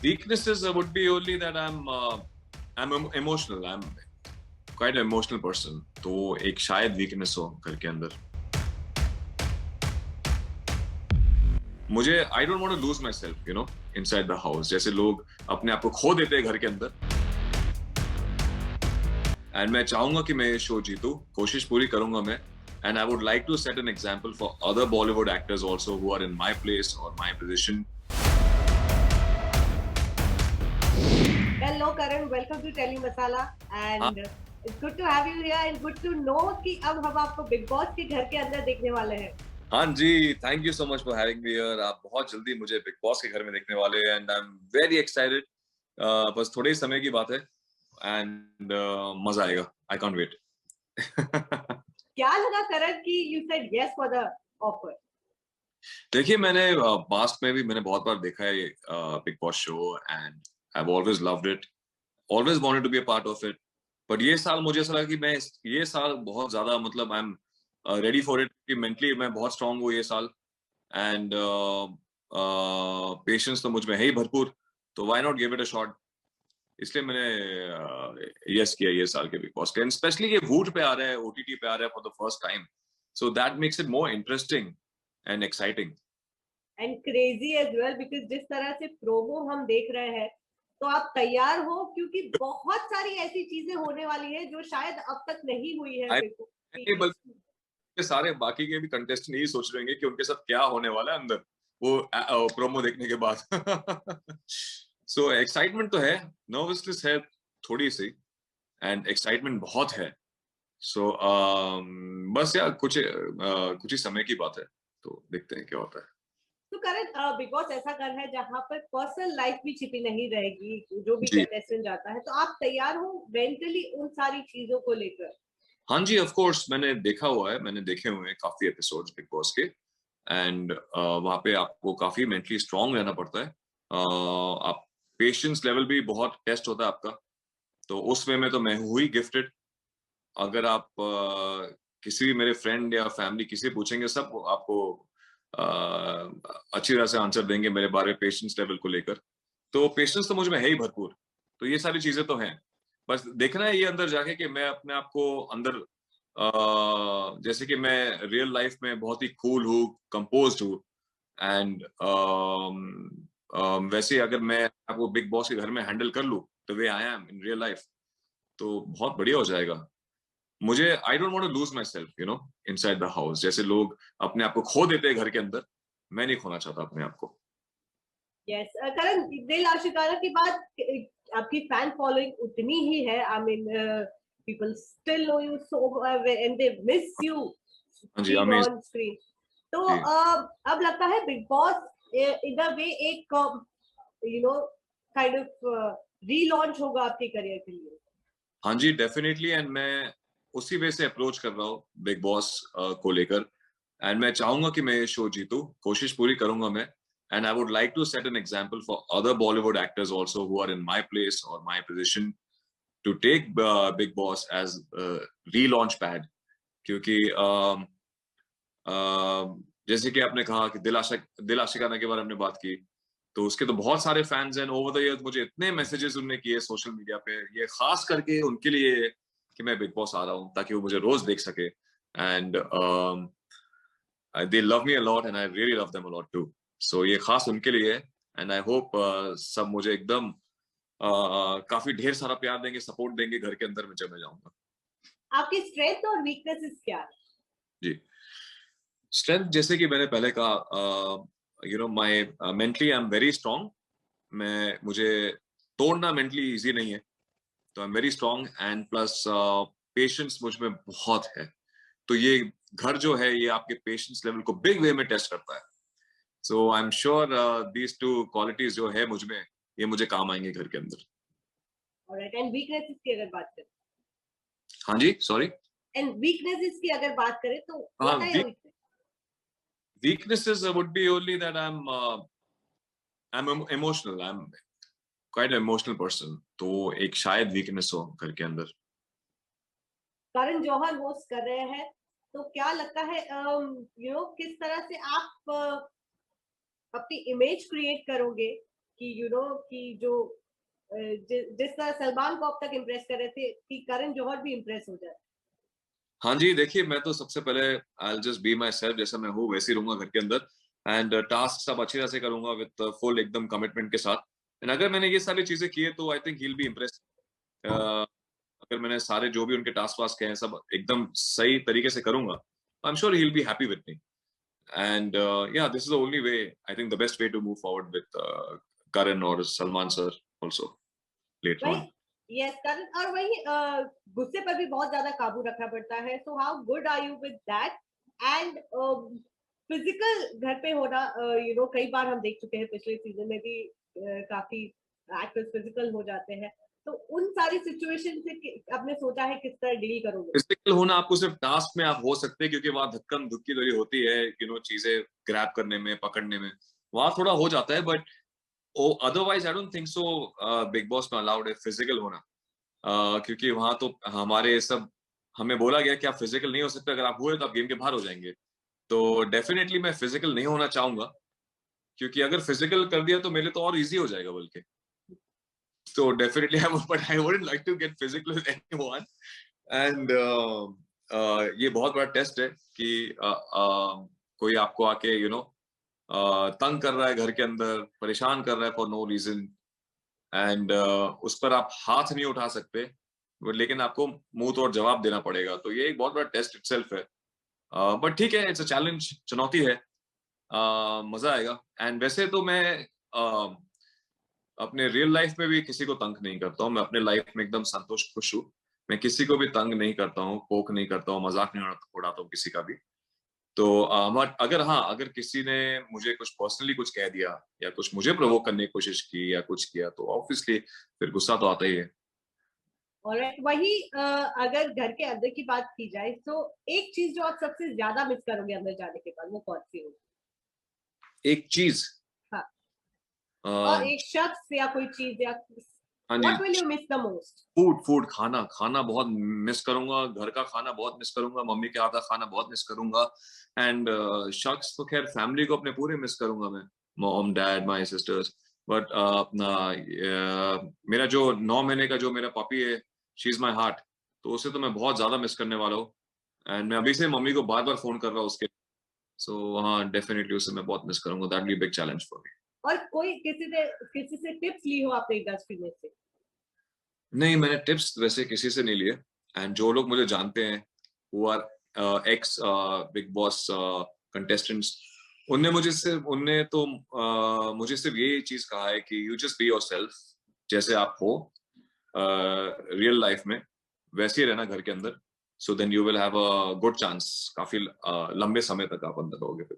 Weaknesses would be only that I'm emotional. I'm quite an emotional person. तो एक शायद weakness हो घर के अंदर. मुझे I don't want to lose myself, inside the house. जैसे लोग अपने आप को खो देते हैं घर के अंदर. And मैं चाहूंगा कि मैं ये शो जीतूं. कोशिश पूरी करूंगा मैं. And I would like to set an example for other Bollywood actors also who are in my place or my position. Hello Karan, welcome to Tele Masala and it's good to have you here and good to know कि अब हम आपको big boss के घर के अंदर देखने वाले हैं. हाँ जी, thank you so much for having me here. आप बहुत जल्दी मुझे बिग बॉस के घर में देखने वाले हैं and I am very excited. बस थोड़े ही समय की बात है एंड मजा आएगा. I can't wait. क्या लगा करण कि you said yes for the offer? देखिए, मैंने पास्ट में भी मैंने बहुत बार देखा है ये Bigg Boss show and I have always loved it, always wanted to be a part of it. But ये साल मुझे ऐसा लगा कि मैं ये साल बहुत ज्यादा मतलब I am ready for it. कि मेंटली मैं बहुत स्ट्रांग हूँ ये साल एंड पेशेंस तो मुझ में है ही भरपूर. तो why not give it a shot. इसलिए मैंने यस किया ये साल के बिग बॉस के. एंड स्पेशली ये वूट पे आ रहा है, ओटीटी पे आ रहा है for the first time. So that makes it more interesting and exciting. And crazy as well because जिस तरह से प्रोमो हम देख रहे हैं तो आप तैयार हो क्योंकि बहुत सारी ऐसी चीजें होने वाली है जो शायद अब तक नहीं हुई है. बल्कि सारे बाकी के भी कंटेस्टेंट यही सोच रहे हैं कि उनके साथ क्या होने वाला है अंदर वो प्रोमो देखने के बाद. सो एक्साइटमेंट तो है, नर्वसनेस है थोड़ी सी एंड एक्साइटमेंट बहुत है. सो बस यार कुछ ही समय की बात है. तो देखते हैं क्या होता है. तो करण, बिग बॉस ऐसा घर है जहाँ पर पर्सनल लाइफ भी छिपी नहीं रहेगी. जो भी जी कंटेस्टेंट जाता है तो आप तैयार हो मेंटली उन सारी चीजों को लेकर? हाँ जी, ऑफ कोर्स मैंने देखा हुआ है. मैंने देखे हुए हैं काफी एपिसोड्स बिग बॉस के एंड वहां पे आपको काफी मेंटली स्ट्रांग रहना पड़ता है. आप पेशेंस लेवल भी बहुत टेस्ट होता है आपका. तो उस वे में तो मैं हूँ ही गिफ्टेड. अगर आप किसी भी मेरे फ्रेंड या फैमिली किसी पूछेंगे सब आपको अच्छी तरह से आंसर देंगे मेरे बारे में पेशेंस लेवल को लेकर. तो पेशेंस तो मुझ में है ही भरपूर. तो ये सारी चीजें तो हैं. बस देखना है ये अंदर जाके कि मैं अपने आप को अंदर जैसे कि मैं रियल लाइफ में बहुत ही कूल हूँ, कंपोज्ड हूँ एंड वैसे अगर मैं आपको बिग बॉस के घर में हैंडल कर लूँ the way I am in real life तो बहुत बढ़िया हो जाएगा. मुझे I don't want to lose myself inside the house. जैसे लोग अपने आप को खो देते हैं घर के अंदर. मैं नहीं खोना चाहता अपने आप को. यस करण, दिल आशिकाना के बाद आपकी फैन फॉलोइंग उतनी ही है. I mean people still know you so and they miss you हाँ जी, बीइंग अमेजिंग ऑन स्क्रीन. तो जी. अब लगता है बिग बॉस इन अ वे एक you know kind of relaunch होगा आपके करियर के लिए. हाँ जी, डेफिनेटली. एंड मैं उसी वे से अप्रोच कर रहा हूँ बिग बॉस को लेकर. एंड मैं चाहूंगा कि मैं ये शो जीतूं. कोशिश पूरी करूंगा मैं. And I would like to set an example for other Bollywood actors also who are in my place और my position to take Bigg Boss as relaunch pad. क्योंकि जैसे कि आपने कहा कि दिल आशिकाना के बारे में हमने बात की. तो उसके तो बहुत सारे फैंस हैं. ओवर द ईयर मुझे इतने मैसेजेस उन्होंने किए सोशल मीडिया पे. ये खास करके उनके लिए कि मैं बिग बॉस आ रहा हूँ ताकि वो मुझे रोज देख सके. And they love me a lot and I really love them a lot too. So ये खास उनके लिए है. एंड आई होप सब मुझे एकदम काफी ढेर सारा प्यार देंगे, सपोर्ट देंगे घर के अंदर में जब मैं जाऊंगा. आपकी स्ट्रेंथ और वीकनेसेस क्या है? जी, स्ट्रेंथ जैसे कि मैंने पहले कहा my mentally I am very strong. मुझे तोड़ना मेंटली इजी नहीं है. तो I am very strong and plus patience मुझ में बहुत है. तो ये घर जो है ये आपके पेशेंस लेवल को बिग वे में टेस्ट करता है. So I am sure these two qualities जो है मुझ में ये मुझे काम आएंगे घर के अंदर. ऑलराइट, एंड वीकनेसेस की अगर बात करें? हाँ जी, सॉरी. एंड वीकनेसेस की अगर बात करें तो हाँ, what are your weakness? weaknesses would be only that I'm emotional. I'm quite an emotional person. तो एक शायद वीकनेस हो घर के अंदर. करण जौहर होस्ट कर रहे हैं तो क्या लगता है किस तरह से आप अपनी इमेज क्रिएट करोगे कि कि जो जिस तरह सलमान को अब तक इम्प्रेस कर रहे थे कि करण जौहर भी इम्प्रेस हो जाए? हाँ जी, देखिए मैं तो सबसे पहले I will just be my self, जैसा मैं हूँ वैसे ही रहूँगा घर के अंदर, एंड टास्क सब अच्छी तरह से करूँगा विद फुल एकदम कमिटमेंट के साथ। एंड अगर मैंने ये सारी चीज़ें की है तो I think he will be impressed. Uh, अगर मैंने सारे जो भी उनके टास्क वास्क हैं सब एकदम सही तरीके से करूँगा, I am sure he will be happy with me. And yeah this is the only way, I think the best way to move forward with Karan or Salman sir also later वही on. Yes Karan, और वही गुस्से पर भी बहुत ज्यादा काबू रखना पड़ता है। So how good are you with that? And physical घर पे होना, कई बार हम देख चुके हैं पिछले सीजन में भी काफी एक्टर्स फिजिकल हो जाते हैं। तो उन सारी सिचुएशन से आपने सोचा है किस तरह डील करोगे? फिजिकल होना आपको सिर्फ टास्क में आप हो सकते हैं, क्योंकि वहां धक्कम धुक्की थोड़ी होती है, चीजें ग्रैब करने में, पकड़ने में वहां थोड़ा हो जाता है, but otherwise I don't think so big boss में अलाउड है फिजिकल होना। क्योंकि वहां तो हमारे सब हमें बोला गया कि आप फिजिकल नहीं हो सकते, अगर आप हुए तो आप गेम के बाहर हो जाएंगे। तो डेफिनेटली मैं फिजिकल नहीं होना चाहूंगा, क्योंकि अगर फिजिकल कर दिया तो मेरे लिए तो और इजी हो जाएगा बल्कि। तो definitely but I wouldn't like to get physical with anyone. And ये बहुत बड़ा टेस्ट है कि कोई आपको आके तंग कर रहा है घर के अंदर, परेशान कर रहा है फॉर नो रीजन, एंड उस पर आप हाथ नहीं उठा सकते, लेकिन आपको मुंह तोड़ जवाब देना पड़ेगा। तो ये एक बहुत बड़ा टेस्ट इटसेल्फ है। बट ठीक है, इट्स अ चैलेंज, चुनौती है। मजा आएगा। एंड वैसे तो मैं अपने रियल लाइफ में भी किसी को तंग नहीं करता हूँ। मैं अपने लाइफ में एकदम संतुष्ट, खुश हूँ। मैं किसी को भी तंग नहीं करता हूँ, पोक नहीं करता हूँ, मजाक नहीं उड़ाता हूँ किसी का भी। तो अगर हाँ, अगर किसी ने मुझे कुछ पर्सनली कुछ कह दिया या कुछ मुझे प्रोवोक करने की कोशिश की या कुछ किया, तो ऑब्वियसली फिर गुस्सा तो आता ही है। ऑलराइट, वही अगर घर के अंदर की बात की जाए तो एक चीज जो आप सबसे ज्यादा मिस करोगे अंदर जाने के बाद, वो कौन सी होगी? एक चीज, हाँ, और अ, एक शख्स या कोई चीज, या हाँ जी, what will you miss the most? Food food खाना खाना बहुत मिस करूंगा। घर का खाना बहुत मिस करूंगा, मम्मी के हाथ का खाना बहुत मिस करूंगा। एंड शख्स तो खैर फैमिली को अपने पूरे मिस करूंगा मैं, mom dad my sister's. But अपना मेरा जो 9 महीने का जो मेरा पपी है, शी इज माय हार्ट। तो उसे तो मैं बहुत ज्यादा मिस करने वाला हूँ। एंड मैं अभी से मम्मी को बार बार फोन कर रहा हूँ उसके। सो हाँ, डेफिनेटली उसे मैं बहुत मिस करूंगा। That B big challenge for me. और कोई किसी से टिप्स ली हो आपने इंडस्ट्री में से? नहीं, मैंने टिप्स वैसे किसी से नहीं लिए। एंड जो लोग मुझे जानते हैं, who are ex Bigg Boss contestants, उनने तो मुझे सिर्फ ये चीज कहा है कि यू जस्ट बी योरसेल्फ, जैसे आप हो रियल लाइफ में वैसे ही रहना घर के अंदर। So then you will have a good chance, काफी लंबे समय तक आप अंदर रहोगे फिर।